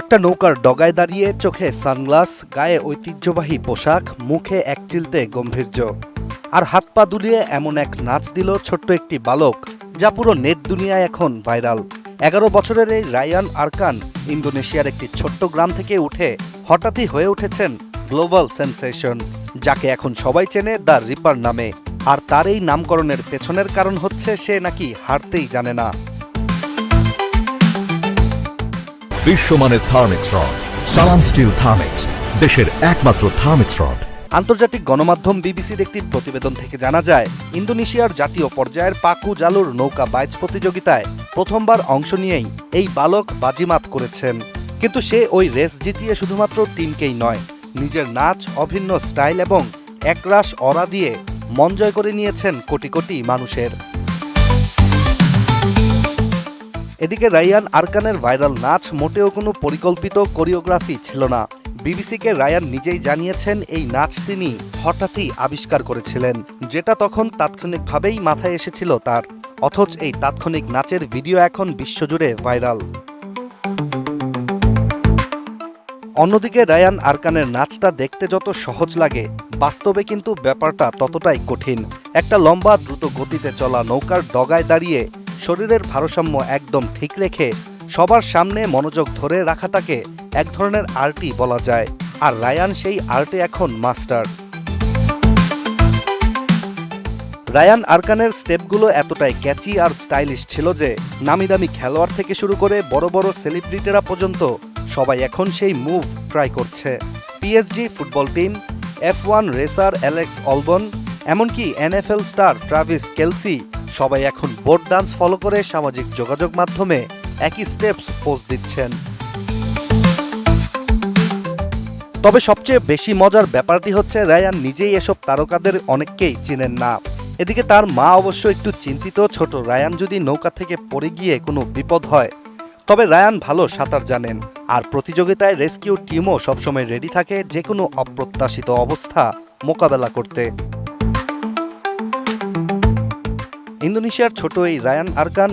একটা নৌকার ডগায় দাঁড়িয়ে চোখে সানগ্লাস, গায়ে ঐতিহ্যবাহী পোশাক, মুখে একচিলতে গম্ভীর্য আর হাত পা দুলিয়ে এমন এক নাচ দিল ছোট্ট একটি বালক, যা পুরো নেট দুনিয়ায় এখন ভাইরাল। 11 বছরের এই রায়ান আরকান ইন্দোনেশিয়ার একটি ছোট্ট গ্রাম থেকে উঠে হঠাৎই হয়ে উঠেছেন গ্লোবাল সেন্সেশন, যাকে এখন সবাই চেনে দ্য রিপার নামে। আর তার এই নামকরণের পেছনের কারণ হচ্ছে সে নাকি হারতেই জানে না। বিশ্বমানের থার্মিক্স রড, সালাম স্টিল থার্মিক্স, দেশের একমাত্র থার্মিক্স রড। আন্তর্জাতিক গণমাধ্যম বিবিসির একটি প্রতিবেদন থেকে জানা যায়, ইন্দোনেশিয়ার জাতীয় পর্যায়ের পাকু জালুর নৌকা বাইচ প্রতিযোগিতায় প্রথমবার অংশ নিয়েই এই বালক বাজিমাত করেছেন। কিন্তু সে ওই রেস জিতিয়ে শুধুমাত্র টিমকেই নয়, নিজের নাচ, অভিন্ন স্টাইল এবং একরাশ অরা দিয়ে মন জয় করে নিয়েছেন কোটি কোটি মানুষের। এদিকে রায়ান আরকানের ভাইরাল নাচ মোটেও কোনো পরিকল্পিত কোরিওগ্রাফি ছিল না। বিবিসিকে রায়ান নিজেই জানিয়েছেন এই নাচ তিনি হঠাৎই আবিষ্কার করেছিলেন, যেটা তখন তাৎক্ষণিকভাবেই মাথায় এসেছিল তার। অথচ এই তাৎক্ষণিক নাচের ভিডিও এখন বিশ্বজুড়ে ভাইরাল। অন্যদিকে রায়ান আরকানের নাচটা দেখতে যত সহজ লাগে, বাস্তবে কিন্তু ব্যাপারটা ততটাই কঠিন। একটা লম্বা দ্রুত গতিতে চলা নৌকার ডগায় দাঁড়িয়ে শরীরের ভারসাম্য একদম ঠিক রেখে সবার সামনে মনোযোগ ধরে রাখাটাকে এক ধরনের আর্টই বলা যায়। আর রায়ান সেই আর্টে এখন মাস্টার। রায়ান আরকানের স্টেপগুলো এতটাই ক্যাচি আর স্টাইলিশ ছিল যে নামি দামি খেলোয়াড় থেকে শুরু করে বড় বড় সেলিব্রিটিরা পর্যন্ত সবাই এখন সেই মুভ ট্রাই করছে। PSG football team, F1 racer Alex Albon, এমনকি NFL স্টার ট্রাভিস কেলসি সবাই এখন বোট ডান্স ফলো করে সামাজিক যোগাযোগ মাধ্যমে একই স্টেপস পোস্ট দিচ্ছেন। তবে সবচেয়ে বেশি মজার ব্যাপারটি হচ্ছে রায়ান নিজেই এসব তারকাদের অনেককেই চিনেন না। এদিকে তার মা অবশ্য একটু চিন্তিত, ছোট রায়ান যদি নৌকা থেকে পড়ে গিয়ে কোনো বিপদ হয়। তবে রায়ান ভালো সাঁতার জানেন, আর প্রতিযোগিতায় রেস্কিউ টিমও সবসময় রেডি থাকে যে কোনো অপ্রত্যাশিত অবস্থা মোকাবেলা করতে। ইন্দোনেশিয়ার ছোট এই রায়ান আরকান